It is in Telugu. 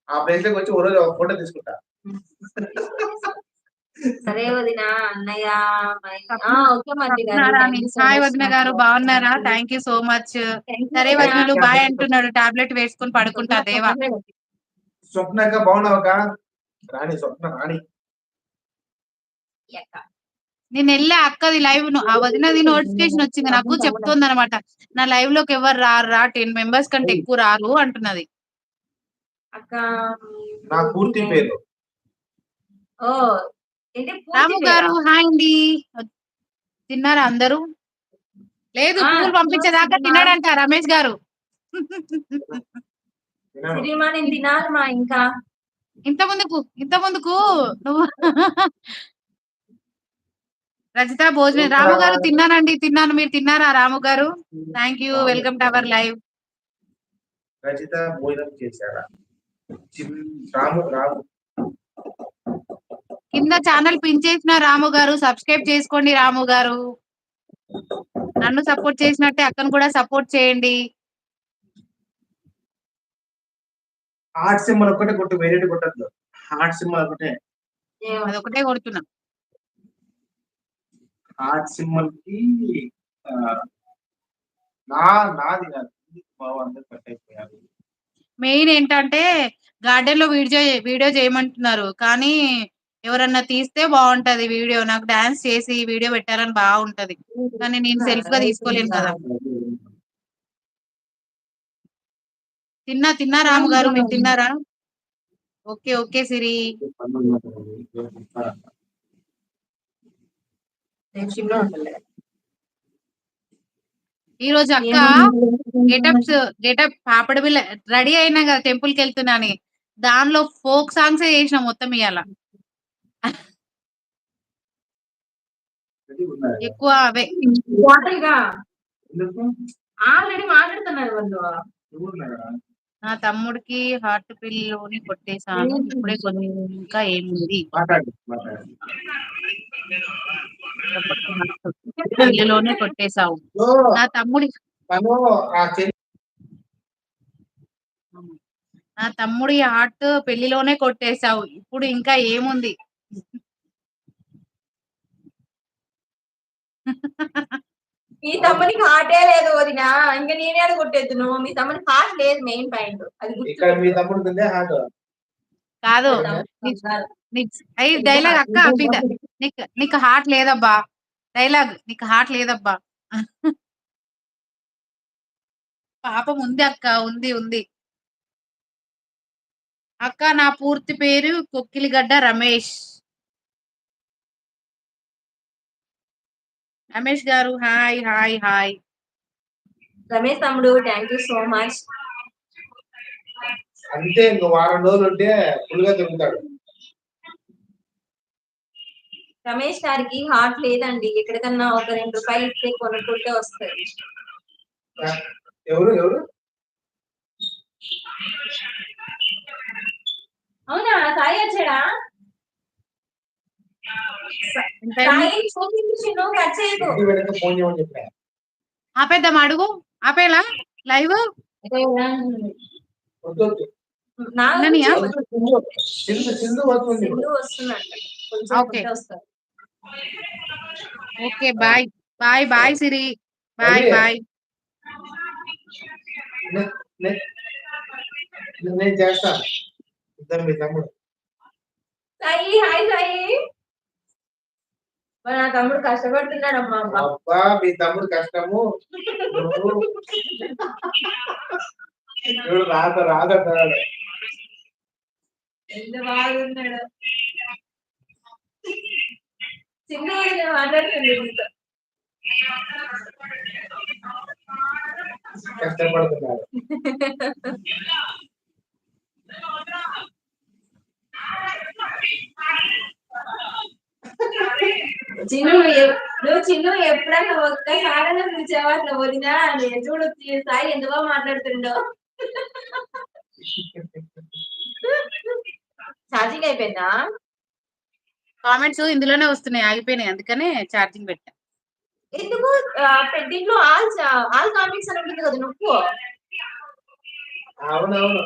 ఆ ప్లేస్‌లోకి వచ్చి ఓ రోజు ఒక ఫోటో తీసుకుంటా. సరే వదిన, అన్నయ్య, ఓకే మంజు స్వప్న గారు. Rani, thank you so hi much వదిన నాకు గారు, బాగున్నారా? Thank you so much. Thank you సరే వదిన. వదినలు బాయ్ అంటున్నాడు, టాబ్లెట్ వేసుకొని పడుకుంటా దేవా. స్వప్న అక్క బాగున్నావక్క? రాణి, స్వప్న రాణి. నేను వెళ్ళా అక్కది లైవ్, ఆ వదినది నోటిఫికేషన్ వచ్చింది నాకు, చెప్తోంది అనమాట నా లైవ్ లోకి ఎవరు రారా, 10 మెంబర్స్ కంటే ఎక్కువ రారు అంటున్నది. అక్క నా పూర్తి పేరు ఓ ఏంటి? రాము గారు హాయ్ అండి, తిన్నారా అందరూ? లేదు, పువ్వులు పంపించేదాకా తిన్నాడంట రమేష్ గారు. సిరిమా నేను తినాలమ్మా ఇంకా. ఇంత ముందుకు నువ్వు రజిత భోజనం. రాము గారు తిన్నానండి, తిన్నాను. మీరు తిన్నారా రాము గారు? Thank you, welcome to our live. Rajitha భోజనం చేశారా? రాము రాము కింద ఛానల్ పిన్ చేసిన రాము గారు, సబ్స్క్రైబ్ చేసుకోండి రాము గారు. నన్ను సపోర్ట్ చేసినట్టే అక్కను కూడా సపోర్ట్ చేయండి. హార్ట్ సింబల్ ఒకటే కొట్టు, వేరేటి కొట్టద్దు. హార్ట్ సింబల్ ఒకటే, అదొకటే కొడుతున్నా. హార్ట్ సింబల్ కి నాది కాదు, అందరు కట్ అయిపోయారు. మెయిన్ ఏంటంటే గార్డెన్ లో వీడియో చేయమంటున్నారు, కానీ ఎవరన్నా తీస్తే బాగుంటది వీడియో. నాకు డాన్స్ చేసి వీడియో పెట్టాలని బాగుంటది, కానీ నేను సెల్ఫ్ గా తీసుకోలేను కదా. తిన్నా రాము గారు, మీరు తిన్నారా? ఓకే ఓకే సిరి. ఈ రోజు అక్క గెటప్ పాపడ బిల్ల రెడీ అయినా కదా టెంపుల్ కి వెళ్తున్నాని, దానిలో ఫోక్ సాంగ్స్ చేసిన మొత్తం ఇవాళ. ఎక్కువ అవే. ఆల్రెడీ మాట్లాడుతున్నారు వాళ్ళు. నా తమ్ముడికి హార్ట్ పిల్లోని కొట్టేశాను, ఇప్పుడే ఇంకా ఏముంది పిల్లిలోనే కొట్టేశావు నా తమ్ముడి హార్ట్ పెళ్లిలోనే కొట్టేశావు, ఇప్పుడు ఇంకా ఏముంది. మీ తమ్మునికి హార్టే లేదు వదిన, ఇంకా నేనే కొట్టేద్దును. మీ తమ్మునికి హార్ట్ లేదు, మెయిన్ పాయింట్ అది. ఇక్కడ మీ తమ్ముడికి హార్ట్ కాదు, అయ్యి డైలాగ్ అక్క ఆపిద. నీకు హార్ట్ లేదబ్బా, డైలాగ్ నీకు హార్ట్ లేదబ్బా. పాపం ఉంది అక్క, ఉంది. అక్క నా పూర్తి పేరు కొక్కిలిగడ్డ రమేష్. రమేష్ గారు హాయ్ హాయ్ హాయ్. రమేష్ తమ్ముడు థ్యాంక్ యూ సో మచ్. అంతే, ఇంకో వారం రోజులు ఉంటే ఫుల్గా దొరుకుతాడు. రమేష్ గారికి హార్ట్ లేదండి, ఎక్కడికన్నా ఒక 2 రూపాయలు ఇస్తే కొనుక్కుంటే వస్తుంది. ఎవరు అవునా? సాయి వచ్చాడా? సాయి చూపించు, కట్ చేయకు. ఫోన్ చేయమని చెప్పా. ఆపేద్దాం, అడుగు ఆపేలా live. Okay bye bye bye Siri, bye. నేను చేస్తాను. మీ తమ్ముడు సాయి, హాయ్ సాయి. నా తమ్ముడు కష్టపడుతున్నాడమ్మా. అబ్బా, మీ తమ్ముడు కష్టము రాదన్నాడు. ఎంత బాగున్నాడు. చిన్న మాట్లాడుతుంది, కష్టపడుతున్నాడు. చిన్ను ఎప్పుడన్నా ఒక్కసారైనా పిలిచావా అట్లా వదినా? నేను చూడు సాయి ఎంత బాగా మాట్లాడుతుండో. ఛార్జింగ్ అయిపోయిందా? కామెంట్స్ ఇందులోనే వస్తున్నాయి, ఆగిపోయినాయి, అందుకనే ఛార్జింగ్ పెట్టా. ఎందుకు? దీంట్లో ఆల్ కామెంట్స్ అని ఉంటుంది కదా, నొక్కు. అవునవును,